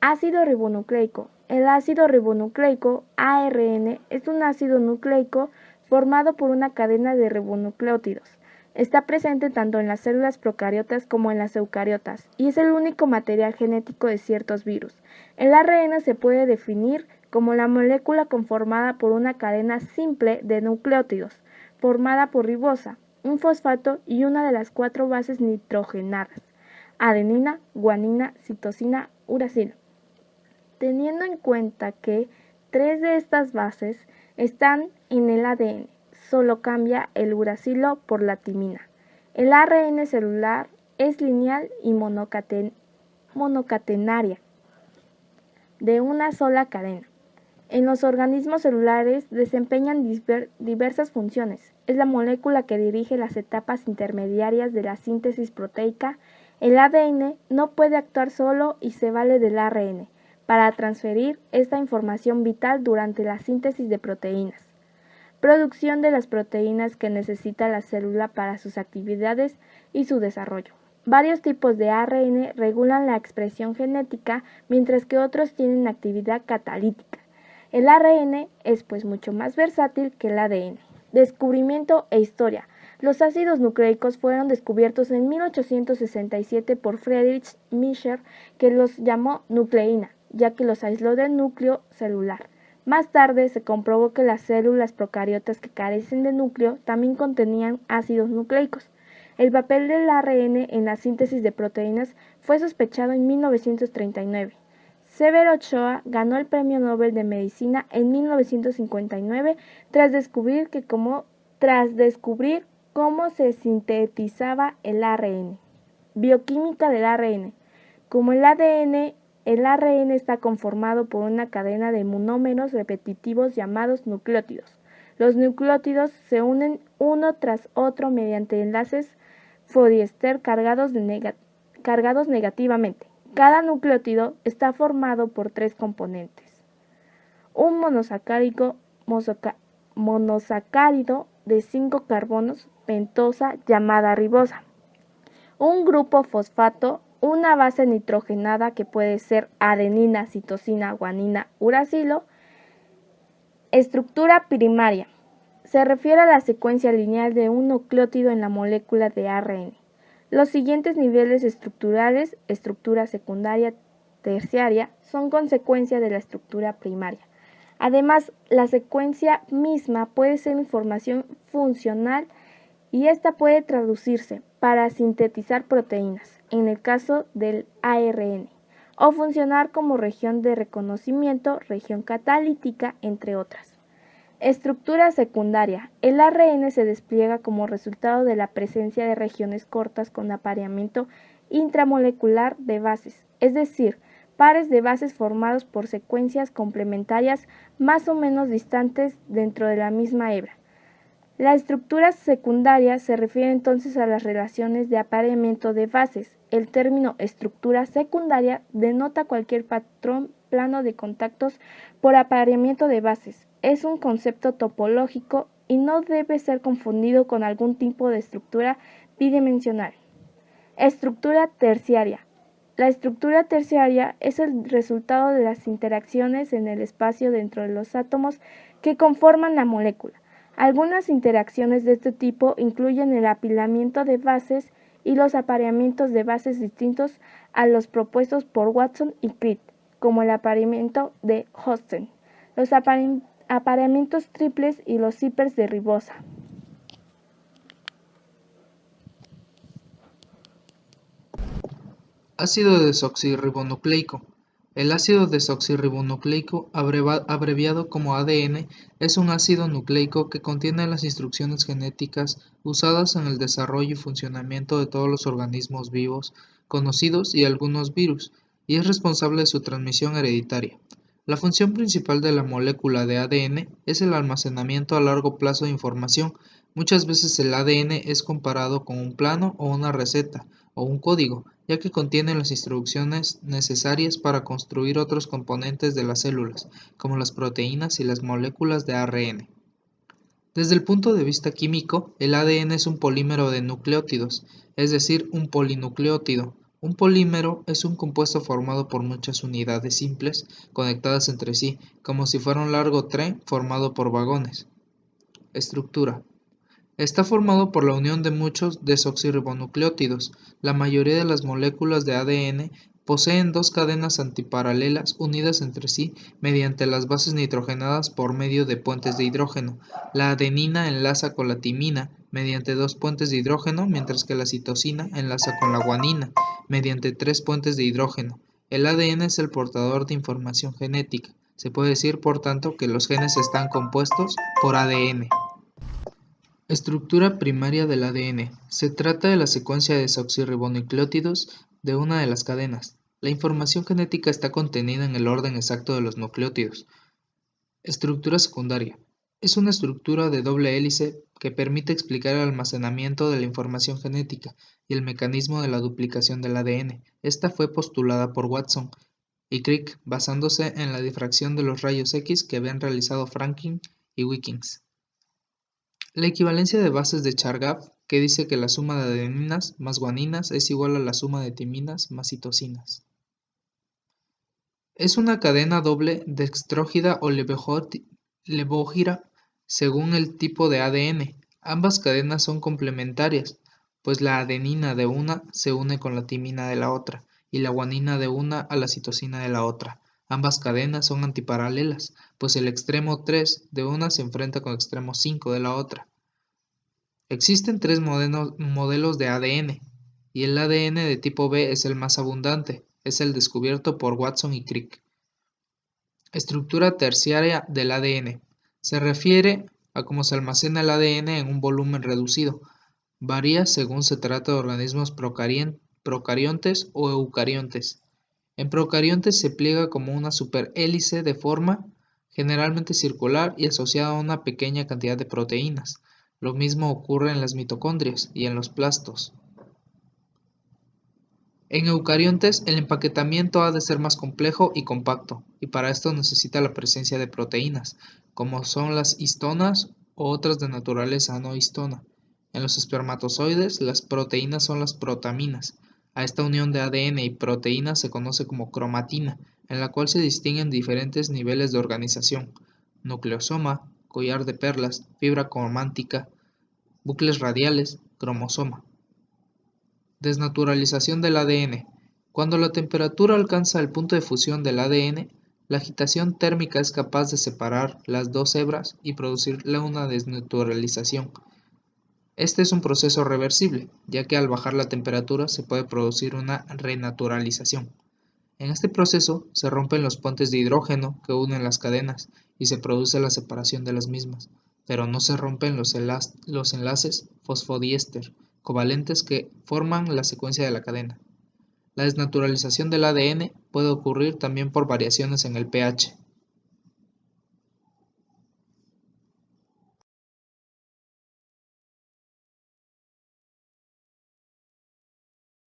Ácido ribonucleico. El ácido ribonucleico, ARN, es un ácido nucleico formado por una cadena de ribonucleótidos. Está presente tanto en las células procariotas como en las eucariotas y es el único material genético de ciertos virus. El ARN se puede definir como la molécula conformada por una cadena simple de nucleótidos, formada por ribosa, un fosfato y una de las 4 bases nitrogenadas: adenina, guanina, citosina, uracilo. Teniendo en cuenta que 3 de estas bases están en el ADN, solo cambia el uracilo por la timina. El ARN celular es lineal y monocatenaria, de una sola cadena. En los organismos celulares desempeñan diversas funciones. Es la molécula que dirige las etapas intermediarias de la síntesis proteica. El ADN no puede actuar solo y se vale del ARN para transferir esta información vital durante la síntesis de proteínas. Producción de las proteínas que necesita la célula para sus actividades y su desarrollo. Varios tipos de ARN regulan la expresión genética, mientras que otros tienen actividad catalítica. El ARN es pues mucho más versátil que el ADN. Descubrimiento e historia. Los ácidos nucleicos fueron descubiertos en 1867 por Friedrich Mischer, que los llamó nucleína, ya que los aisló del núcleo celular. Más tarde se comprobó que las células procariotas que carecen de núcleo también contenían ácidos nucleicos. El papel del ARN en la síntesis de proteínas fue sospechado en 1939. Severo Ochoa ganó el Premio Nobel de Medicina en 1959 tras descubrir cómo se sintetizaba el ARN. Bioquímica del ARN. Como el ADN, el ARN está conformado por una cadena de monómeros repetitivos llamados nucleótidos. Los nucleótidos se unen uno tras otro mediante enlaces fosdiéster cargados negativamente. Cada nucleótido está formado por 3 componentes: un monosacárido de 5 carbonos, pentosa llamada ribosa, un grupo fosfato, una base nitrogenada que puede ser adenina, citosina, guanina, uracilo. Estructura primaria. Se refiere a la secuencia lineal de un nucleótido en la molécula de ARN. Los siguientes niveles estructurales, estructura secundaria, terciaria, son consecuencia de la estructura primaria. Además, la secuencia misma puede ser información funcional y esta puede traducirse para sintetizar proteínas, en el caso del ARN, o funcionar como región de reconocimiento, región catalítica, entre otras. Estructura secundaria. El ARN se despliega como resultado de la presencia de regiones cortas con apareamiento intramolecular de bases, es decir, pares de bases formados por secuencias complementarias más o menos distantes dentro de la misma hebra. La estructura secundaria se refiere entonces a las relaciones de apareamiento de bases. El término estructura secundaria denota cualquier patrón plano de contactos por apareamiento de bases. Es un concepto topológico y no debe ser confundido con algún tipo de estructura bidimensional. Estructura terciaria. La estructura terciaria es el resultado de las interacciones en el espacio dentro de los átomos que conforman la molécula. Algunas interacciones de este tipo incluyen el apilamiento de bases y los apareamientos de bases distintos a los propuestos por Watson y Crick, como el apareamiento de Hosten, los apareamientos triples y los zippers de ribosa. Ácido desoxirribonucleico. El ácido desoxirribonucleico, abreviado como ADN, es un ácido nucleico que contiene las instrucciones genéticas usadas en el desarrollo y funcionamiento de todos los organismos vivos conocidos y algunos virus, y es responsable de su transmisión hereditaria. La función principal de la molécula de ADN es el almacenamiento a largo plazo de información. Muchas veces el ADN es comparado con un plano o una receta o un código, ya que contiene las instrucciones necesarias para construir otros componentes de las células, como las proteínas y las moléculas de ARN. Desde el punto de vista químico, el ADN es un polímero de nucleótidos, es decir, un polinucleótido, Un polímero es un compuesto formado por muchas unidades simples conectadas entre sí, como si fuera un largo tren formado por vagones. Estructura. Está formado por la unión de muchos desoxirribonucleótidos. La mayoría de las moléculas de ADN poseen dos cadenas antiparalelas unidas entre sí mediante las bases nitrogenadas por medio de puentes de hidrógeno. La adenina enlaza con la timina mediante dos puentes de hidrógeno, mientras que la citosina enlaza con la guanina mediante tres puentes de hidrógeno. El ADN es el portador de información genética. Se puede decir, por tanto, que los genes están compuestos por ADN. Estructura primaria del ADN. Se trata de la secuencia de desoxirribonucleótidos de una de las cadenas. La información genética está contenida en el orden exacto de los nucleótidos. Estructura secundaria. Es una estructura de doble hélice que permite explicar el almacenamiento de la información genética y el mecanismo de la duplicación del ADN. Esta fue postulada por Watson y Crick basándose en la difracción de los rayos X que habían realizado Franklin y Wilkins. La equivalencia de bases de Chargaff, que dice que la suma de adeninas más guaninas es igual a la suma de timinas más citosinas. Es una cadena doble dextrógida o levógira según el tipo de ADN. Ambas cadenas son complementarias, pues la adenina de una se une con la timina de la otra y la guanina de una a la citosina de la otra. Ambas cadenas son antiparalelas, pues el extremo 3 de una se enfrenta con el extremo 5 de la otra. Existen tres modelos de ADN, y el ADN de tipo B es el más abundante, es el descubierto por Watson y Crick. Estructura terciaria del ADN. Se refiere a cómo se almacena el ADN en un volumen reducido. Varía según se trata de organismos procariontes o eucariontes. En procariontes se pliega como una superhélice de forma generalmente circular y asociada a una pequeña cantidad de proteínas. Lo mismo ocurre en las mitocondrias y en los plastos. En eucariontes, el empaquetamiento ha de ser más complejo y compacto, y para esto necesita la presencia de proteínas, como son las histonas o otras de naturaleza no histona. En los espermatozoides, las proteínas son las protaminas. A esta unión de ADN y proteínas se conoce como cromatina, en la cual se distinguen diferentes niveles de organización: nucleosoma, collar de perlas, fibra cromántica, bucles radiales, cromosoma. Desnaturalización del ADN. Cuando la temperatura alcanza el punto de fusión del ADN, la agitación térmica es capaz de separar las dos hebras y producirle una desnaturalización. Este es un proceso reversible, ya que al bajar la temperatura se puede producir una renaturalización. En este proceso se rompen los puentes de hidrógeno que unen las cadenas y se produce la separación de las mismas, pero no se rompen los enlaces fosfodiéster covalentes que forman la secuencia de la cadena. La desnaturalización del ADN puede ocurrir también por variaciones en el pH.